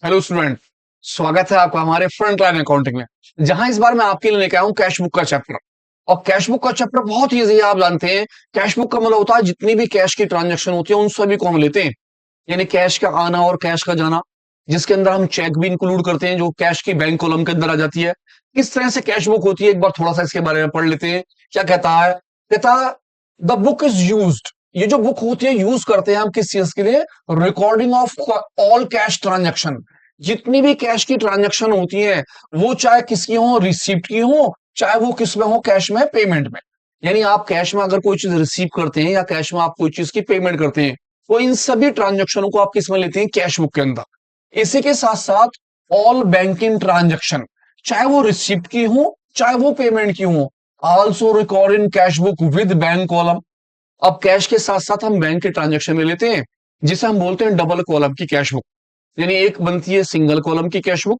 Hello student. स्वागत है आपका हमारे फ्रंट लाइन अकाउंटिंग में, जहां इस बार मैं आपके लिए लेके आया हूं कैश बुक का चैप्टर। और कैश बुक का चैप्टर बहुत ही इजी है, आप जानते हैं। कैश बुक का मतलब होता है जितनी भी कैश की ट्रांजैक्शन होती है उन सभी को हम लेते हैं, यानी कैश का आना और कैश का जाना, जिसके अंदर हम चेक भी इंक्लूड करते हैं जो कैश की बैंक कॉलम के अंदर आ जाती है। किस तरह से कैश बुक होती है एक बार थोड़ा सा इसके बारे में पढ़ लेते हैं। क्या कहता है? कहता द बुक इज यूज्ड, ये जो बुक होती है यूज करते हैं हम किस चीज के लिए? Recording of all cash transaction. जितनी भी कैश की ट्रांजैक्शन होती है वो चाहे किसकी हो, रिसिप्ट की हो, चाहे वो किस में हो, कैश में, पेमेंट में। यानी आप कैश में अगर कोई चीज रिसीव करते हैं या कैश में आप कोई चीज की पेमेंट करते हैं तो इन सभी ट्रांजैक्शनों को आप किस में लेते हैं? कैश बुक के अंदर। इसी के साथ साथ ऑल बैंकिंग ट्रांजैक्शन, चाहे वो रिसिप्ट की हो चाहे वो पेमेंट की हो, also record in cash book with bank column. अब कैश के साथ साथ हम बैंक के ट्रांजैक्शन में लेते हैं जिसे हम बोलते हैं डबल कॉलम की कैश बुक। यानी एक बनती है सिंगल कॉलम की कैश बुक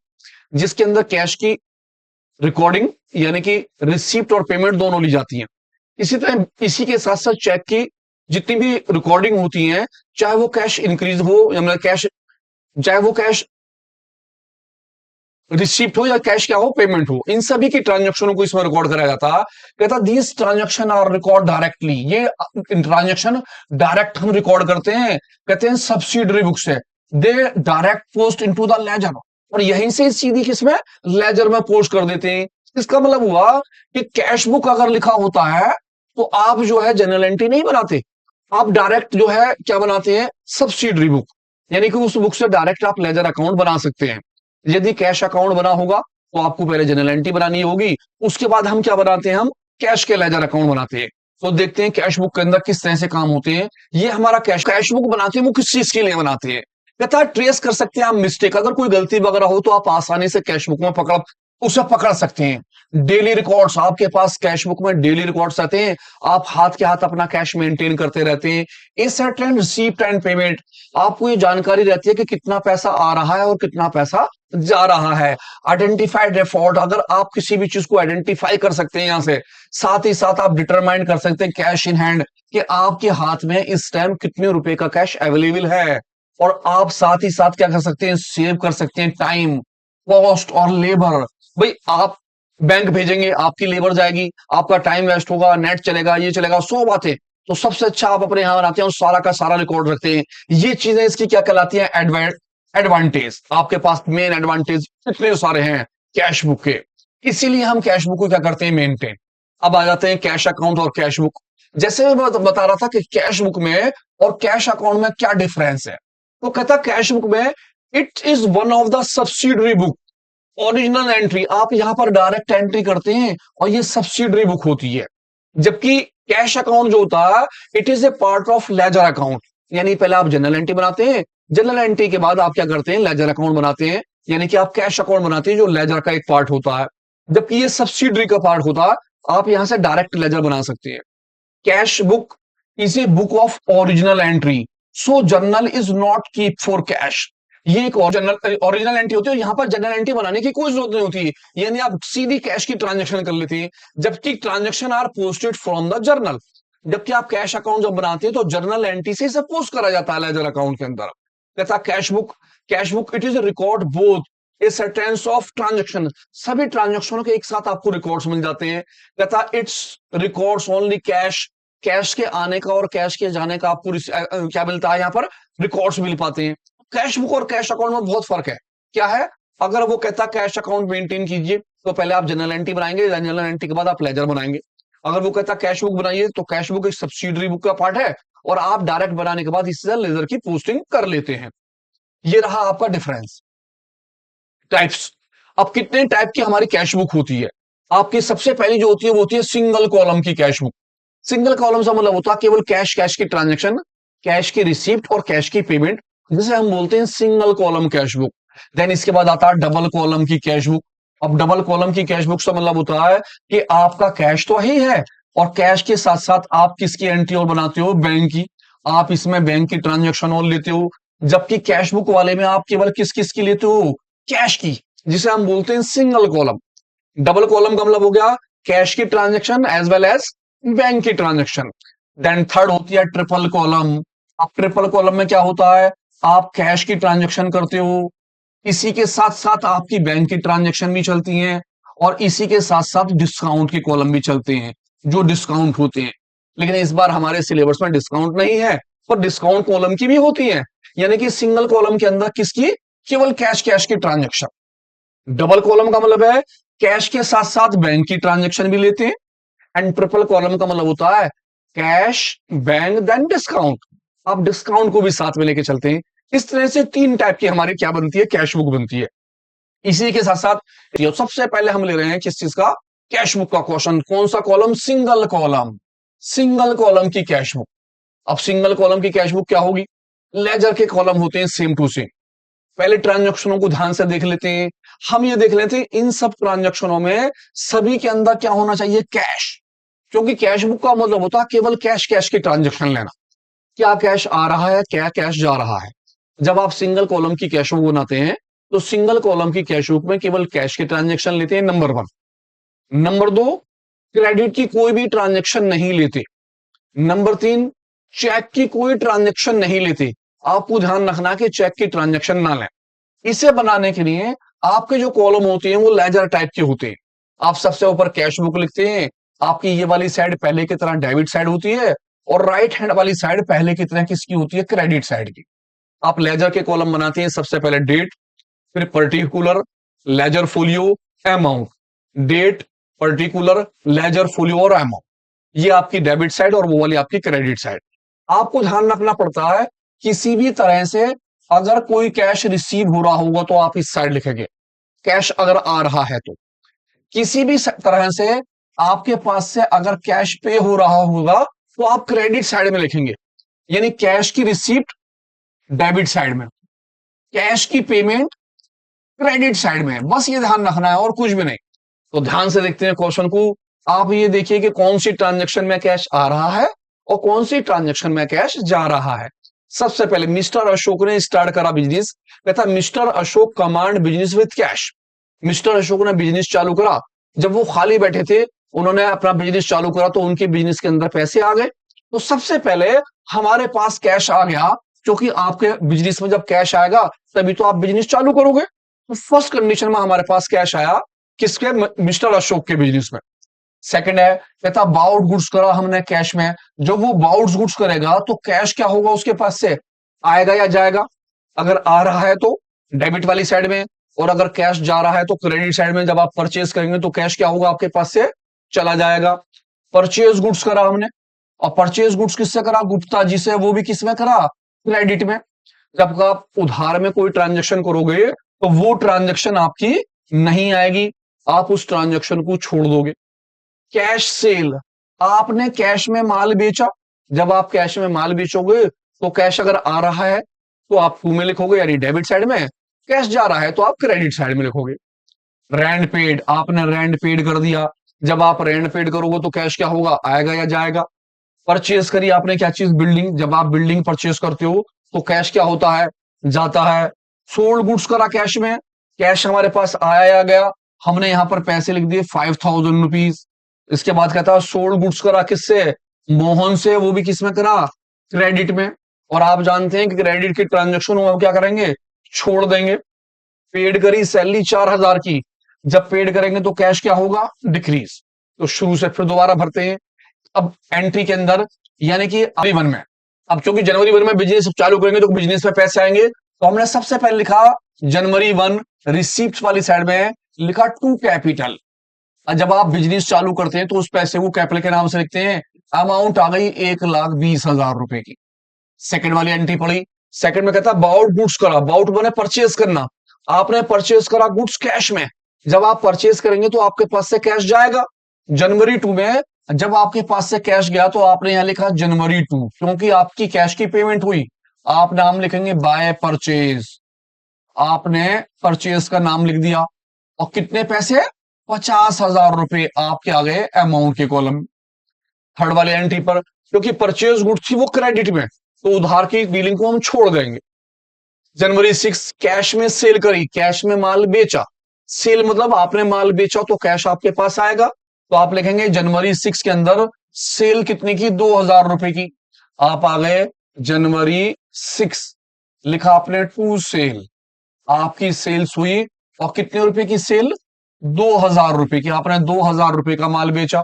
जिसके अंदर कैश की रिकॉर्डिंग यानी कि रिसीप्ट और पेमेंट दोनों ली जाती है। इसी तरह इसी के साथ साथ चेक की जितनी भी रिकॉर्डिंग होती है, चाहे वो कैश इंक्रीज हो या मतलब कैश, चाहे वो कैश रिसीप्ट हो या कैश क्या हो, पेमेंट हो, इन सभी की ट्रांजेक्शनों को इसमें रिकॉर्ड कराया जाता है। कहता these transaction are record directly, ये ट्रांजेक्शन डायरेक्ट हम रिकॉर्ड करते हैं, कहते हैं सब्सिडरी बुक से। They direct post into the ledger, और यहीं से सीधी किसमें? लेजर में पोस्ट कर देते हैं। इसका मतलब हुआ कि कैश बुक अगर लिखा होता है तो आप जो है जनरल एंट्री नहीं बनाते, आप डायरेक्ट जो है क्या बनाते हैं? Subsidiary book. यानी कि उस बुक से डायरेक्ट आप लेजर अकाउंट बना सकते हैं। यदि कैश अकाउंट बना होगा तो आपको पहले जनरल एंट्री बनानी होगी, उसके बाद हम क्या बनाते हैं? हम कैश के लेजर अकाउंट बनाते हैं। तो देखते हैं कैश बुक के अंदर किस तरह से काम होते हैं। ये हमारा कैश बुक बनाते हैं वो किस चीज के लिए बनाते हैं? कहता है ट्रेस कर सकते हैं आप मिस्टेक, अगर कोई गलती वगैरह हो तो आप आसानी से कैश बुक में उसे पकड़ सकते हैं। डेली रिकॉर्ड्स, आपके पास कैश बुक में डेली रिकॉर्ड्स आते हैं, आप हाथ के हाथ अपना कैश मेंटेन करते रहते हैं। Asset and receipt and payment, आपको ये जानकारी रहती है कि कितना पैसा आ रहा है और कितना पैसा जा रहा है। आइडेंटिफाइड रेफॉर्ड, अगर आप किसी भी चीज को आइडेंटिफाई कर सकते हैं यहां से, साथ ही साथ आप डिटरमाइन कर सकते हैं कैश इन हैंड, कि आपके हाथ में इस टाइम कितने रुपए का कैश अवेलेबल है। और आप साथ ही साथ क्या कर सकते हैं? सेव कर सकते हैं टाइम, कॉस्ट और लेबर। भाई आप बैंक भेजेंगे, आपकी लेबर जाएगी, आपका टाइम वेस्ट होगा, नेट चलेगा, ये चलेगा, 100 बातें। तो सबसे अच्छा आप अपने यहां बनाते हैं और सारा का सारा रिकॉर्ड रखते हैं। ये चीजें इसकी क्या कहलाती है? एडवांटेज। आपके पास मेन एडवांटेज इतने सारे हैं कैश बुक के, इसीलिए हम कैश बुक को क्या करते हैं? मेंटेन। अब आ जाते हैं कैश अकाउंट और कैश बुक। जैसे मैं बता रहा था कि कैश बुक में और कैश अकाउंट में क्या डिफरेंस है, तो कहता कैश बुक में it is one of the subsidiary book, original entry आप यहां पर डायरेक्ट एंट्री करते हैं और ये सब्सिडरी बुक होती है। जबकि कैश अकाउंट जो होता है it is a part of ledger account, यानी पहले आप जनरल एंट्री बनाते हैं, जनरल एंट्री के बाद आप क्या करते हैं? लेजर अकाउंट बनाते हैं, यानी कि आप कैश अकाउंट बनाते हैं जो लेजर का एक पार्ट होता है। जबकि ये सब्सिडरी का पार्ट होता है, आप यहां से डायरेक्ट लेजर बना सकते हैं। Cash book is a book of original entry, so journal is not keep for cash. ये एक ओरिजिनल एंट्री होती है, यहां पर जनरल एंट्री बनाने की कोई जरूरत नहीं होती, यानी आप सीधी कैश की ट्रांजेक्शन कर लेते हैं। जबकि transaction are posted from the journal, जबकि आप कैश अकाउंट जब बनाते हैं तो जर्नल एंट्री से इसे पोस्ट करा जाता है लेजर अकाउंट के अंदर। कहता cash book it is record both a sentence of transaction, सभी ट्रांजेक्शनों के एक साथ आपको रिकॉर्ड्स मिल जाते हैं। कहता it's records only cash, cash के आने का और कैश के जाने का आपको क्या मिलता है? यहाँ पर रिकॉर्ड्स मिल पाते हैं। कैश बुक और कैश अकाउंट में बहुत फर्क है। क्या है? अगर वो कहता कैश अकाउंट मेंटेन कीजिए तो पहले आप जनरल एंट्री बनाएंगे, जनरल एंट्री के बाद आप लेजर बनाएंगे। अगर वो कहता कैश बुक बनाइए तो कैश बुक एक सब्सिडरी बुक का पार्ट है और आप डायरेक्ट बनाने के बाद इससे लेजर की पोस्टिंग कर लेते हैं। ये रहा आपका डिफरेंस। टाइप्स, अब कितने टाइप की हमारी कैश बुक होती है? आपकी सबसे पहली जो होती है वो होती है सिंगल कॉलम की कैश बुक। सिंगल कॉलम से मतलब होता है केवल कैश, कैश की ट्रांजेक्शन, कैश की रिसीप्ट और कैश की पेमेंट, जिसे हम बोलते हैं single column cash book. Then इसके बाद आता है डबल कॉलम की कैश बुक। अब डबल कॉलम की कैश बुक से मतलब होता है कि आपका कैश तो ही है और कैश के साथ साथ आप किसकी एंट्री और बनाते हो? बैंक की। आप इसमें बैंक की ट्रांजेक्शन और लेते हो, जबकि कैश बुक वाले में आप केवल किस किस की लेते हो? कैश की, जिसे हम बोलते हैं सिंगल कॉलम। डबल कॉलम का मतलब हो गया कैश की transaction as well as bank की ट्रांजेक्शन। देन थर्ड होती है ट्रिपल कॉलम। अब ट्रिपल कॉलम में क्या होता है? आप कैश की ट्रांजेक्शन करते हो, इसी के साथ साथ आपकी बैंक की ट्रांजेक्शन भी चलती हैं, और इसी के साथ साथ डिस्काउंट के कॉलम भी चलते हैं, जो डिस्काउंट होते हैं। लेकिन इस बार हमारे सिलेबस में डिस्काउंट नहीं है, पर डिस्काउंट कॉलम की भी होती है। यानी कि सिंगल कॉलम के अंदर किसकी? केवल कैश, कैश की ट्रांजेक्शन। डबल कॉलम का मतलब है कैश के साथ साथ बैंक की ट्रांजेक्शन भी लेते हैं। एंड ट्रिपल कॉलम का मतलब होता है कैश, बैंक, देन डिस्काउंट। आप डिस्काउंट को भी साथ में लेके चलते हैं। इस तरह से तीन टाइप की हमारी क्या बनती है? कैश बुक बनती है। इसी के साथ साथ सबसे पहले हम ले रहे हैं किस चीज का? कैश बुक का क्वेश्चन। कौन सा column? Single column. Single column की कैश बुक। अब सिंगल कॉलम की कैश बुक क्या होगी? लेजर के कॉलम होते हैं सेम टू सेम। पहले ट्रांजैक्शनों को ध्यान से देख लेते हैं। हम ये देख लेते हैं इन सब ट्रांजैक्शनों में सभी के अंदर क्या होना चाहिए? कैश। क्योंकि कैश बुक का मतलब होता है केवल कैश, कैश की ट्रांजैक्शन लेना। क्या कैश आ रहा है, क्या कैश जा रहा है। जब आप सिंगल कॉलम की कैश बुक बनाते हैं तो सिंगल कॉलम की कैश बुक में केवल कैश की ट्रांजैक्शन लेते हैं, नंबर वन। नंबर दो, क्रेडिट की कोई भी ट्रांजैक्शन नहीं लेते। नंबर तीन, चेक की कोई ट्रांजैक्शन नहीं लेते। आपको ध्यान रखना कि चेक की ट्रांजैक्शन ना लें। इसे बनाने के लिए आपके जो कॉलम होते हैं वो लेजर टाइप के होते हैं। आप सबसे ऊपर कैश बुक लिखते हैं। आपकी ये वाली साइड पहले की तरह डेबिट साइड होती है, और राइट हैंड वाली साइड पहले की तरह किसकी होती है? क्रेडिट साइड की। आप लेजर के कॉलम बनाते हैं, सबसे पहले डेट, फिर particular, ledger folio, amount. Date, particular, ledger folio और अमाउंट। ये आपकी डेबिट साइड और वो वाली आपकी क्रेडिट साइड। आपको ध्यान रखना पड़ता है किसी भी तरह से अगर कोई कैश रिसीव हो रहा होगा तो आप इस साइड लिखेंगे। कैश अगर आ रहा है तो किसी भी तरह से आपके पास से अगर कैश पे हो रहा होगा तो आप क्रेडिट साइड में लिखेंगे। यानी कैश की रिसीप्ट डेबिट साइड में, कैश की पेमेंट क्रेडिट साइड में। बस ये ध्यान रखना है और कुछ भी नहीं। तो ध्यान से देखते हैं क्वेश्चन को। आप ये देखिए कि कौन सी ट्रांजैक्शन में कैश आ रहा है और कौन सी ट्रांजैक्शन में कैश जा रहा है। सबसे पहले मिस्टर अशोक ने स्टार्ट करा बिजनेस। कहता mister Ashok command business with cash. Mister Ashok ने बिजनेस चालू करा। जब वो खाली बैठे थे, उन्होंने अपना बिजनेस चालू करा तो उनके बिजनेस के अंदर पैसे आ गए। तो सबसे पहले हमारे पास कैश आ गया, क्योंकि आपके बिजनेस में जब कैश आएगा तभी तो आप बिजनेस चालू करोगे। तो फर्स्ट कंडीशन में हमारे पास कैश आया किसके? मिस्टर अशोक के बिजनेस में। सेकंड है, कहता बाउट गुड्स करा हमने कैश में। जब वो बाउट गुड्स करेगा तो कैश क्या होगा उसके पास से? आएगा या जाएगा? अगर आ रहा है तो डेबिट वाली साइड में, और अगर कैश जा रहा है तो क्रेडिट साइड में। जब आप परचेज करेंगे तो कैश क्या होगा आपके पास से? चला जाएगा। परचेज गुड्स करा हमने, और परचेज गुड्स किससे करा? गुप्ता जी से। वो भी किस में करा? क्रेडिट में। जब आप उधार में कोई ट्रांजेक्शन करोगे तो वो ट्रांजेक्शन आपकी नहीं आएगी, आप उस ट्रांजेक्शन को छोड़ दोगे। कैश सेल, आपने कैश में माल बेचा। जब आप कैश में माल बेचोगे तो कैश अगर आ रहा है तो आप टू में लिखोगे, यानी डेबिट साइड में। कैश जा रहा है तो आप क्रेडिट साइड में लिखोगे। रेंट पेड, आपने रेंट पेड कर दिया। जब आप रेंट पेड करोगे तो कैश क्या होगा? आएगा या जाएगा? परचेज करी आपने क्या चीज? बिल्डिंग। जब आप बिल्डिंग परचेज करते हो तो कैश क्या होता है? जाता है। सोल्ड गुड्स करा कैश में, कैश हमारे पास आया या गया? हमने यहां पर पैसे लिख दिए 5000 रुपीज। इसके बाद कहता है सोल्ड गुड्स करा किससे? मोहन से। वो भी किस में करा? क्रेडिट में। और आप जानते हैं कि क्रेडिट की ट्रांजेक्शन हम क्या करेंगे? छोड़ देंगे। पेड करी सैलरी 4000 की। जब पेड करेंगे तो कैश क्या होगा? डिक्रीज। तो शुरू से फिर दोबारा भरते हैं। अब एंट्री के अंदर, यानी कि जनवरी 1 में, अब क्योंकि जनवरी 1 में बिजनेस चालू करेंगे तो बिजनेस में पैसे आएंगे, तो हमने सबसे पहले लिखा जनवरी 1, रिसीप्ट वाली साइड में लिखा टू कैपिटल। जब आप बिजनेस चालू करते हैं तो उस पैसे को कैपिटल के नाम से लिखते हैं। अमाउंट आ गई 1,20,000 रुपए की। सेकंड वाली एंट्री पड़ी। सेकंड में कहता बाउट गुड्स करा। बाउट बने परचेज करना। आपने परचेज करा गुड्स कैश में। जब आप परचेज करेंगे तो आपके पास से कैश जाएगा। जनवरी 2 में जब आपके पास से कैश गया तो आपने यहां लिखा जनवरी 2, क्योंकि आपकी कैश की पेमेंट हुई। आप नाम लिखेंगे बाय परचेज। आपने परचेज का नाम लिख दिया, और कितने पैसे? 50,000 रुपए आपके आ गए अमाउंट के कॉलम। थर्ड वाले एंट्री पर, क्योंकि परचेज गुड्स थी वो क्रेडिट में, तो उधार की डीलिंग को हम छोड़ देंगे। जनवरी 6 कैश में सेल करी, कैश में माल बेचा। सेल मतलब आपने माल बेचा तो कैश आपके पास आएगा। तो आप लिखेंगे जनवरी 6 के अंदर सेल कितने की? 2,000 रुपए की। आप आ गए जनवरी 6, लिखा आपने टू सेल। आपकी सेल्स हुई, और कितने रुपए की सेल? 2,000 रुपए की। आपने 2,000 रुपए का माल बेचा।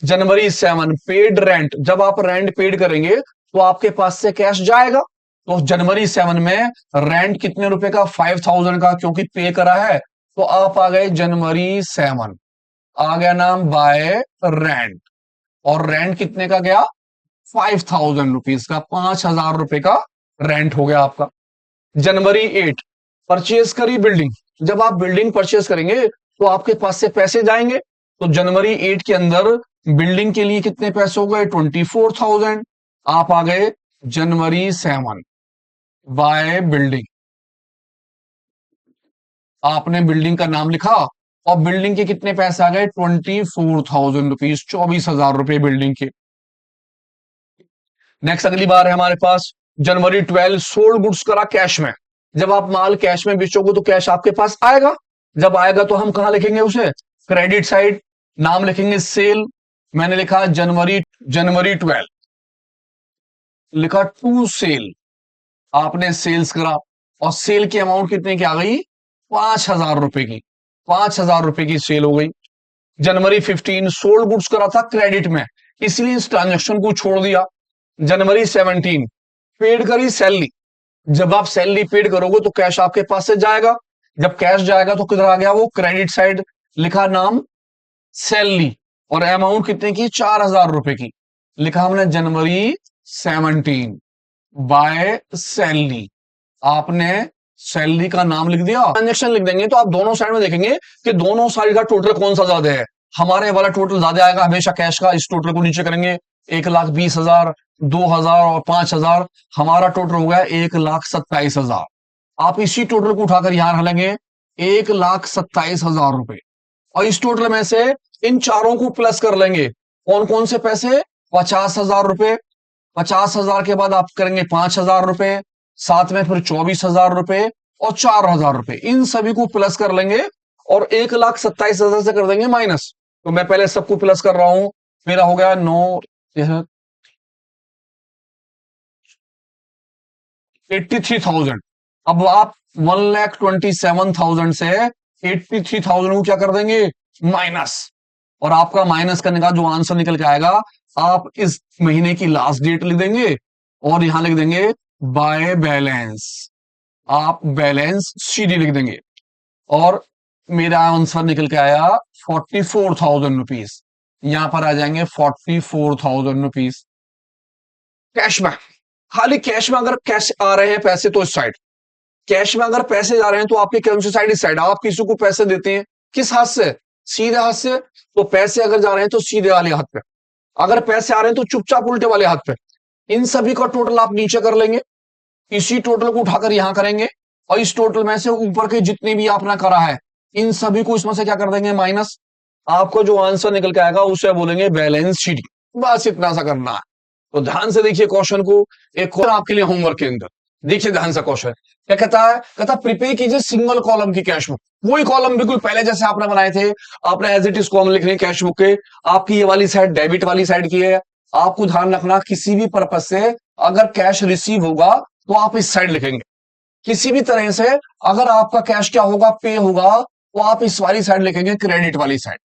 जनवरी 7, पेड रेंट। जब आप रेंट पेड करेंगे तो आपके पास से कैश जाएगा। तो जनवरी 7 में रेंट कितने रुपए का? 5,000 का, क्योंकि पे करा है। तो आप आ गए जनवरी 7, आ गया नाम बाय रेंट। और रेंट कितने का गया? 5,000 रुपीज का, 5,000 रुपए का रेंट हो गया आपका। जनवरी 8, परचेज करी बिल्डिंग। जब आप बिल्डिंग परचेज करेंगे तो आपके पास से पैसे जाएंगे। तो जनवरी 8 के अंदर बिल्डिंग के लिए कितने पैसे हो गए? 24,000। आप आ गए जनवरी 7 बाय बिल्डिंग। आपने बिल्डिंग का नाम लिखा, और बिल्डिंग के कितने पैसे आ गए? 24,000 रुपीज, 24,000 रुपए बिल्डिंग के। नेक्स्ट अगली बार है हमारे पास जनवरी 12, सोल्ड गुड्स करा कैश में। जब आप माल कैश में बेचोगे तो कैश आपके पास आएगा। जब आएगा तो हम कहां लिखेंगे उसे? Credit side. नाम लिखेंगे सेल। मैंने लिखा जनवरी जनवरी 12, लिखा टू सेल। आपने सेल्स करा, और सेल की अमाउंट कितने की आ गई? 5,000 रुपए की। 5,000 रुपए की सेल हो गई। जनवरी 15, सोल्ड गुड्स करा था क्रेडिट में, इसलिए इस ट्रांजेक्शन को छोड़ दिया। जनवरी 17, पेड करी सैलरी। जब आप सैलरी पेड करोगे तो कैश आपके पास से जाएगा। जब कैश जाएगा तो किधर आ गया वो? Credit side. लिखा नाम सैलरी, और अमाउंट कितने की? 4,000 रुपए की। लिखा हमने जनवरी 17 बाय सैलरी। आपने सैलरी का नाम लिख दिया, ट्रांजेक्शन लिख देंगे तो आप दोनों साइड में देखेंगे कि दोनों साइड का टोटल कौन सा ज्यादा है। हमारे वाला टोटल ज्यादा आएगा हमेशा कैश का। इस टोटल को नीचे करेंगे, 1,20,000, 2,000 और 5,000। हमारा टोटल हो गया 1,27,000। आप इसी टोटल को उठाकर यहां रखेंगे, 1,27,000 रुपए। और इस टोटल में से इन चारों को प्लस कर लेंगे। कौन कौन से पैसे? 50,000 रुपए। 50,000 के बाद आप करेंगे 5,000 रुपए, साथ में फिर 24,000 रुपए और 4,000 रुपए। इन सभी को प्लस कर लेंगे और 1,27,000 से कर देंगे माइनस। तो मैं पहले सबको प्लस कर रहा हूं। मेरा हो गया 83,000। अब आप 1,27,000 से 83,000 को क्या कर देंगे? माइनस। और आपका माइनस करने का जो आंसर निकल के आएगा, आप इस महीने की लास्ट डेट लिख देंगे और यहां लिख देंगे बाय बैलेंस। आप बैलेंस सीडी लिख देंगे, और मेरा आंसर निकल के आया 44,000 रुपीज। यहां पर आ जाएंगे 44,000 रुपीज कैश में। खाली कैश में अगर कैश आ रहे हैं पैसे तो इस साइड, कैश में अगर पैसे जा रहे हैं तो आपके कौन सी साइड? इस साइड। आप किसी को पैसे देते हैं किस हाथ से? सीधे हाथ से। तो पैसे अगर जा रहे हैं तो सीधे वाले हाथ पे, अगर पैसे आ रहे हैं तो चुपचाप उल्टे वाले हाथ पे। इन सभी का टोटल आप नीचे कर लेंगे, इसी टोटल को उठाकर यहां करेंगे, और इस टोटल में से ऊपर के जितने भी आपने करा है इन सभी को इसमें से क्या कर देंगे? माइनस। आपको जो आंसर निकल के आएगा उसे बोलेंगे बैलेंस शीट। बस इतना सा करना है। तो ध्यान से देखिए क्वेश्चन को। एक और आपके लिए होमवर्क के अंदर देखिए ध्यान से क्वेश्चन क्या कहता है। कहता प्रिपेयर कीजिए सिंगल कॉलम की कैश बुक। वही कॉलम बिल्कुल पहले जैसे आपने बनाए थे, आपने एज इट इज कॉलम लिखने कैश बुक के। आपकी ये वाली साइड डेबिट वाली साइड की है। आपको ध्यान रखना किसी भी पर्पज से अगर कैश रिसीव होगा तो आप इस साइड लिखेंगे। किसी भी तरह से अगर आपका कैश क्या होगा? पे होगा, तो आप इस वाली साइड लिखेंगे, क्रेडिट वाली साइड।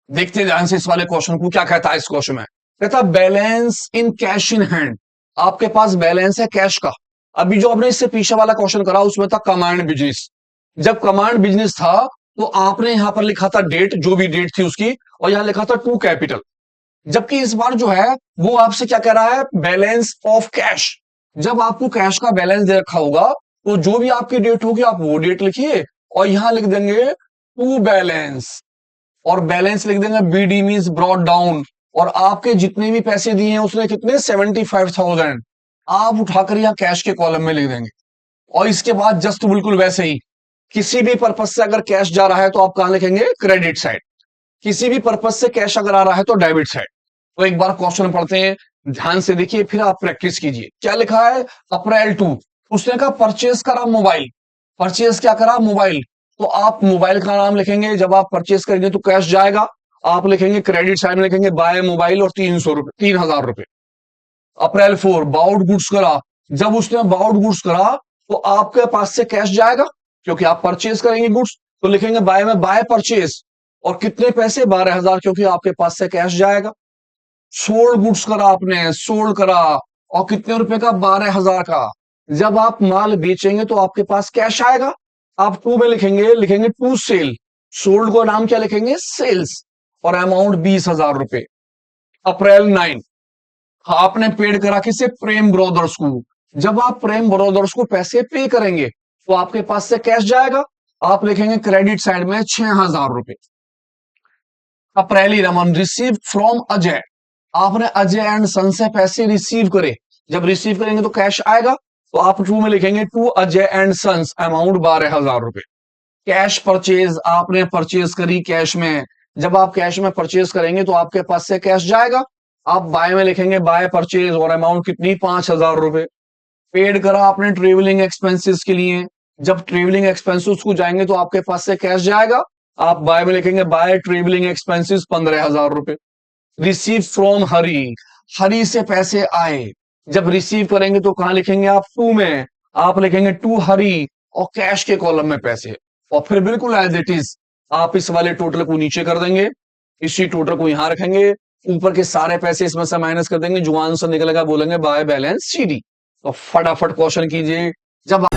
देखते हैं ध्यान से इस वाले क्वेश्चन को क्या कहता है। इस क्वेश्चन में कहता balance in cash in hand. आपके पास बैलेंस है कैश का। अभी जो आपने इससे पीछे वाला क्वेश्चन करा उसमें था कमांड बिजनेस। जब कमांड बिजनेस था तो आपने यहां पर लिखा था डेट, जो भी डेट थी उसकी, और यहां लिखा था टू कैपिटल। जबकि इस बार जो है वो आपसे क्या कह रहा है? Balance of cash. जब आपको कैश का बैलेंस दे रखा होगा तो जो भी आपकी डेट होगी आप वो डेट लिखिए, और यहां लिख देंगे टू बैलेंस, और बैलेंस लिख देंगे बीडी मींस ब्रॉट डाउन। और आपके जितने भी पैसे दिए हैं उसने कितने? 75,000। आप उठाकर यहां कैश के कॉलम में लिख देंगे। और इसके बाद जस्ट बिल्कुल वैसे ही किसी भी पर्पज से अगर कैश जा रहा है तो आप कहां लिखेंगे? Credit side. किसी भी पर्पज से कैश अगर आ रहा है तो डेबिट साइड। तो एक बार क्वेश्चन पढ़ते हैं, ध्यान से देखिए, फिर आप प्रैक्टिस कीजिए। क्या लिखा है? अप्रैल 2, उसने कहा परचेज करा मोबाइल। परचेज क्या करा? मोबाइल। तो आप मोबाइल का नाम लिखेंगे। जब आप परचेज करेंगे तो कैश जाएगा, आप लिखेंगे क्रेडिट साइड में लिखेंगे बाय मोबाइल और 300 रुपए, 3,000 रुपए। अप्रैल 4 बाउड गुड्स करा। जब उसने बाउड गुड्स करा तो आपके पास से कैश जाएगा, क्योंकि आप परचेज करेंगे गुड्स, तो लिखेंगे बाय में बाय परचेज, और कितने पैसे 12,000, क्योंकि आपके पास से कैश जाएगा। सोल्ड गुड्स करा आपने, सोल्ड करा, और कितने रुपए का, 12,000 का। जब आप माल बेचेंगे तो आपके पास कैश आएगा। आप टू में लिखेंगे, टू सेल, सोल्ड को नाम क्या लिखेंगे, सेल्स, और अमाउंट 20,000 रुपए। अप्रैल 9, आपने पेड करा किसे, प्रेम ब्रदर्स को। जब आप प्रेम ब्रदर्स को पैसे पे करेंगे तो आपके पास से कैश जाएगा। आप लिखेंगे क्रेडिट साइड में 6,000 रुपए। अप्रैली रमन रिसीव फ्रॉम अजय, आपने अजय एंड सन से पैसे रिसीव करे। जब रिसीव करेंगे तो कैश आएगा, तो आप टू में लिखेंगे to Ajay and sons, amount 12,000 रुपए। कैश परचेज, आपने परचेज करी कैश में। जब आप कैश में परचेज करेंगे तो आपके पास से कैश जाएगा। आप बाय में लिखेंगे बाय परचेज, और अमाउंट कितनी, 5,000 रुपए। पेड करा आपने ट्रेवलिंग एक्सपेंसेस के लिए। जब ट्रेवलिंग एक्सपेंसेस को जाएंगे तो आपके पास से कैश जाएगा। आप बाय में लिखेंगे बाय ट्रेवलिंग एक्सपेंसेस, 15,000 रुपए। रिसीव फ्रॉम हरी, हरी से पैसे आए। जब रिसीव करेंगे तो कहां लिखेंगे, आप टू में, आप लिखेंगे टू हरी, और कैश के कॉलम में पैसे। और फिर बिल्कुल एज इट इज आप इस वाले टोटल को नीचे कर देंगे, इसी टोटल को यहां रखेंगे, ऊपर के सारे पैसे इसमें से माइनस कर देंगे, जो आंसर निकलेगा बोलेंगे बाय बैलेंस सीडी। तो फटाफट क्वेश्चन कीजिए। जब